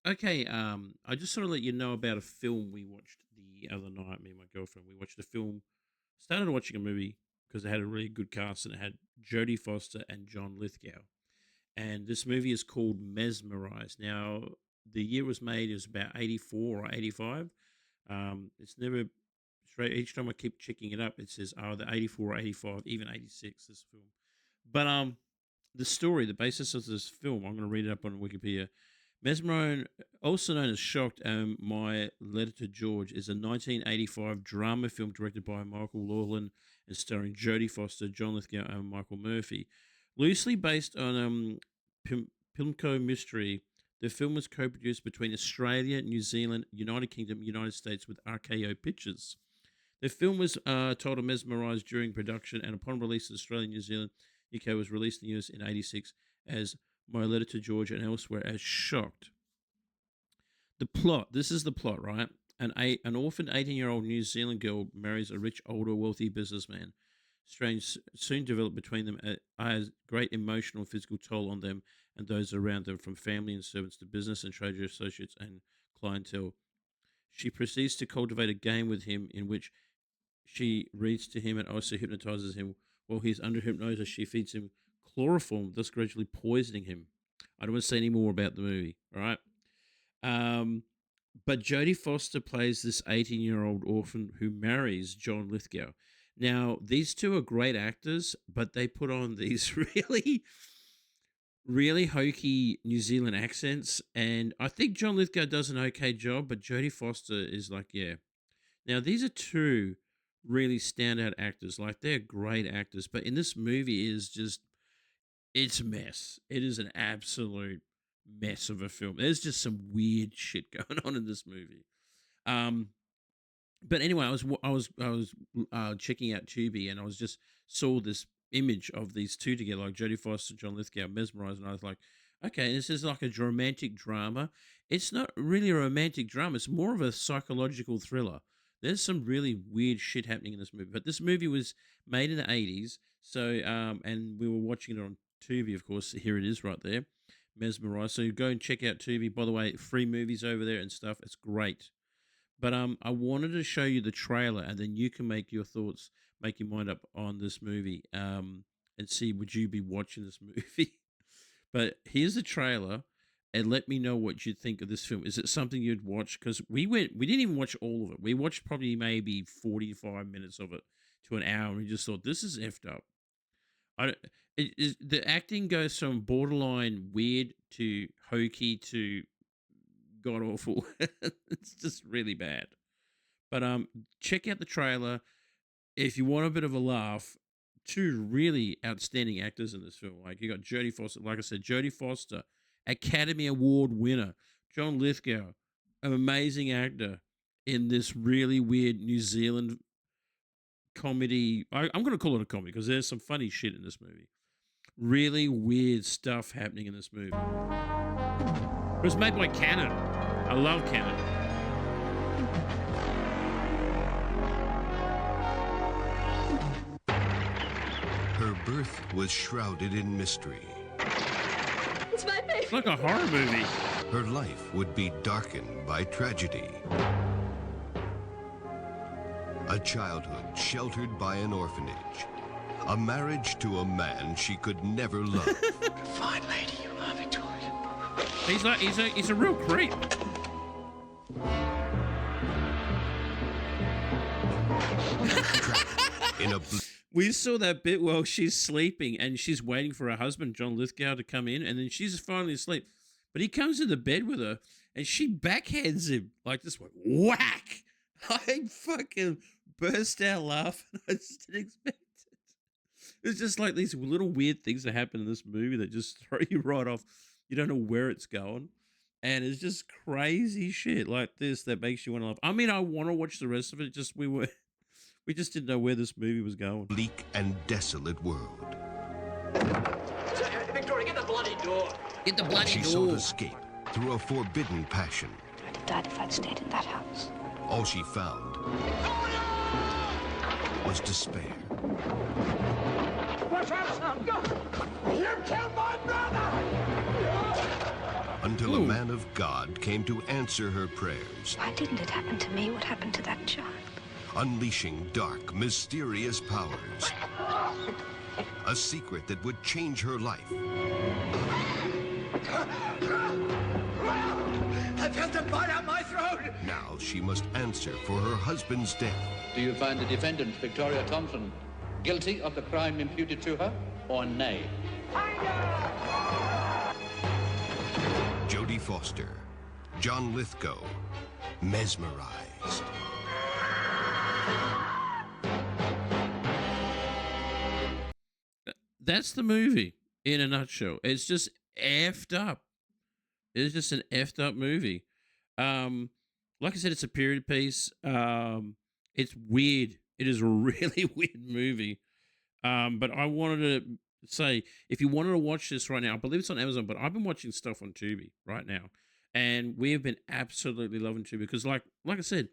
Okay, I just sort of let you know about a film we watched the other night. Me and my girlfriend, we watched a film. Started watching a movie because it had a really good cast and it had Jodie Foster and John Lithgow. And this movie is called Mesmerized. Now, the year it was made is about 84 or 85. It's never straight. Each time I keep checking it up, it says either 84 or 85, even 86. This film, but the story, the basis of this film, I'm going to read it up on Wikipedia. Mesmerized, also known as Shocked and My Letter to George, is a 1985 drama film directed by Michael Lawlin and starring Jodie Foster, John Lithgow, and Michael Murphy. Loosely based on Pimco Mystery, the film was co-produced between Australia, New Zealand, United Kingdom, United States with RKO Pictures. The film was titled Mesmerized during production, and upon release in Australia and New Zealand, UK was released in the US in '86 as My Letter to George and elsewhere as Shocked. The plot, this is the plot, right? An orphaned 18-year-old New Zealand girl marries a rich, older, wealthy businessman. Strange soon develop between them has great emotional and physical toll on them and those around them, from family and servants to business and trade associates and clientele. She proceeds to cultivate a game with him in which she reads to him and also hypnotizes him. While he's under hypnosis, she feeds him chloroform, thus gradually poisoning him. I don't want to say any more about the movie, all right? Um, but Jodie Foster plays this 18-year-old orphan who marries John Lithgow. Now, these two are great actors, but they put on these really, really hokey New Zealand accents. And I think John Lithgow does an okay job, but Jodie Foster is like, yeah. Now, these are two really standout actors. Like, they're great actors, but in this movie is just, it's a mess. It is an absolute mess of a film. There's just some weird shit going on in this movie. Um, but anyway, I was checking out Tubi, and I was just saw this image of these two together, like Jodie Foster, John Lithgow, mesmerized, and I was like, okay, this is like a romantic drama. It's not really a romantic drama; it's more of a psychological thriller. There's some really weird shit happening in this movie, but this movie was made in the '80s, so and we were watching it on Tubi, of course. Here it is, right there, mesmerized. So go and check out Tubi. By the way, free movies over there and stuff. It's great. But I wanted to show you the trailer, and then you can make your thoughts, make your mind up on this movie, and see would you be watching this movie. But here's the trailer, and let me know what you think of this film. Is it something you'd watch? Because we didn't even watch all of it. We watched probably maybe 45 minutes of it to an hour, and we just thought this is effed up. I don't- the acting goes from borderline weird to hokey to god awful. It's just really bad. But check out the trailer if you want a bit of a laugh. Two really outstanding actors in this film. Like, you got Jodie Foster, like I said, Jodie Foster, Academy Award winner. John Lithgow, an amazing actor in this really weird New Zealand comedy. I'm going to call it a comedy because there's some funny shit in this movie. Really weird stuff happening in this movie. It was made by Canon. I love Canon. Her birth was shrouded in mystery. It's my baby. It's like a horror movie. Her life would be darkened by tragedy. A childhood sheltered by an orphanage. A marriage to a man she could never love. Fine lady, you are, Victoria. He's a real creep. In a We saw that bit while she's sleeping and she's waiting for her husband, John Lithgow, to come in, and then she's finally asleep. But he comes to the bed with her and she backhands him like this, like whack. I fucking burst out laughing. I just didn't expect it. It's just like these little weird things that happen in this movie that just throw you right off. You don't know where it's going. And it's just crazy shit like this that makes you want to laugh. I mean, I want to watch the rest of it. Just we just didn't know where this movie was going. bleak and desolate world. Victoria, get the bloody door. Get the bloody She door. sought escape through a forbidden passion. I'd have died if I'd stayed in that house. All she found was despair. Watch out, son. Go. You killed my brother. Until until a Cool. man of God came to answer her prayers, Why didn't it happen to me? What happened to that child? unleashing dark, mysterious powers. A secret that would change her life. I felt a bite out my throat. Now she must answer for her husband's death. Do you find the defendant, Victoria Thompson, guilty of the crime imputed to her, or nay? Jodie Foster, John Lithgow, mesmerized. That's the movie in a nutshell. It's just effed up. It's just an effed up movie. Like I said, it's a period piece. It's weird. It is a really weird movie. But I wanted to say, if you wanted to watch this right now, I believe it's on Amazon, but I've been watching stuff on Tubi right now. And we have been absolutely loving Tubi because, like I said,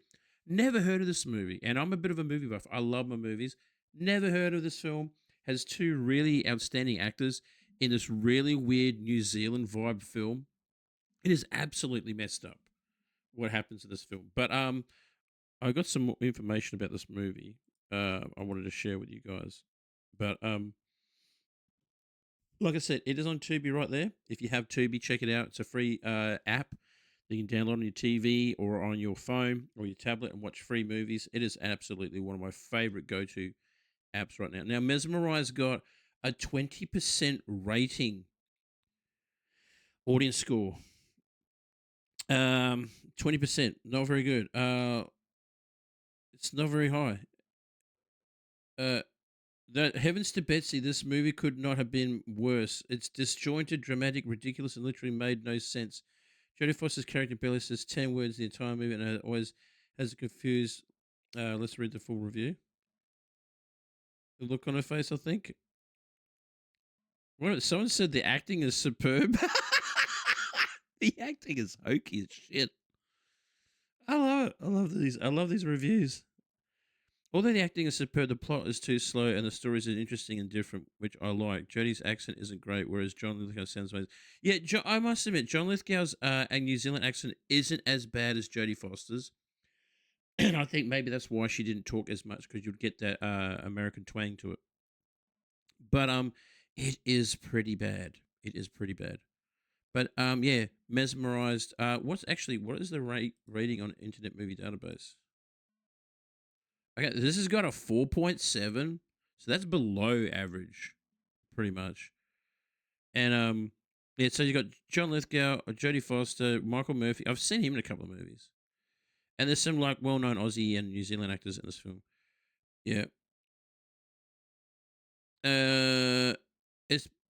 never heard of this movie. And I'm a bit of a movie buff. I love my movies. Never heard of this film. Has two really outstanding actors in this really weird New Zealand vibe film. It is absolutely messed up what happens in this film. But I got some more information about this movie. I wanted to share with you guys. But like I said, it is on Tubi right there. If you have Tubi, check it out. It's a free app that you can download on your TV or on your phone or your tablet and watch free movies. It is absolutely one of my favorite go-to apps right now. Now, Mesmerize got a 20% rating audience score. 20%, not very good. It's not very high. That heavens to Betsy, this movie could not have been worse. It's disjointed, dramatic, ridiculous, and literally made no sense. Jodie Foster's character barely says 10 words the entire movie and always has a confused. Let's read the full review. The look on her face, I think. What? Someone said the acting is superb. The acting is hokey as shit. I love it. I love these reviews. Although the acting is superb, the plot is too slow and the stories are interesting and different, which I like. Jodie's accent isn't great, whereas John Lithgow sounds amazing. Yeah, I must admit, John Lithgow's New Zealand accent isn't as bad as Jodie Foster's. And I think maybe that's why she didn't talk as much, because you'd get that American twang to it. But it is pretty bad. It is pretty bad. But yeah, Mesmerized. What is the rating on Internet Movie Database? Okay, this has got a 4.7, so that's below average, pretty much. And yeah, so you got John Lithgow, Jodie Foster, Michael Murphy. I've seen him in a couple of movies, and there's some like well-known Aussie and New Zealand actors in this film. Yeah.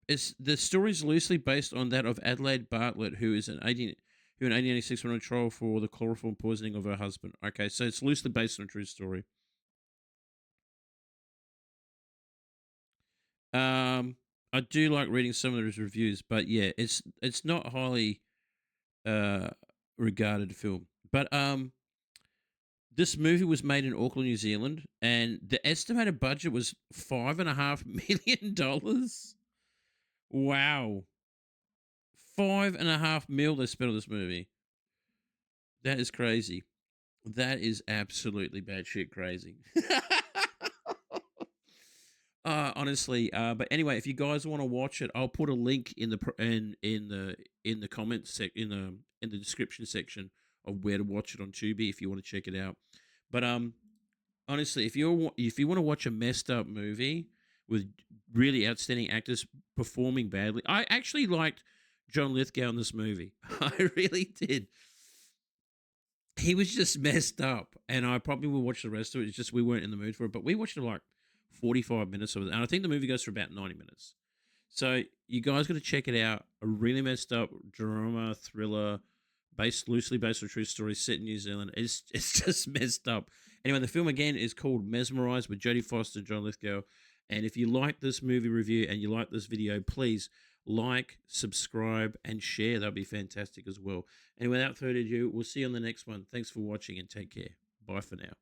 It's the story's loosely based on that of Adelaide Bartlett, who in 1886 went on trial for the chloroform poisoning of her husband. Okay, so it's loosely based on a true story. I do like reading some of those reviews, but yeah, it's not highly regarded film. But this movie was made in Auckland, New Zealand, and the estimated budget was $5.5 million. Wow. $5.5 million they spent on this movie. That is crazy. That is absolutely batshit crazy. Honestly, but anyway, if you guys want to watch it, I'll put a link in the comments in the description section of where to watch it on Tubi if you want to check it out. But honestly, if you want to watch a messed up movie with really outstanding actors performing badly, I actually liked John Lithgow in this movie. I really did. He was just messed up, and I probably will watch the rest of it. It's just we weren't in the mood for it, but we watched it like 45 minutes of it, and I think the movie goes for about 90 minutes. So you guys got to check it out. A really messed up drama thriller, loosely based on a true story, set in New Zealand. It's just messed up. Anyway, the film again is called Mesmerized with Jodie Foster and John Lithgow. And if you like this movie review and you like this video, please like, subscribe, and share. That'd be fantastic as well. And without further ado, we'll see you on the next one. Thanks for watching and take care. Bye for now.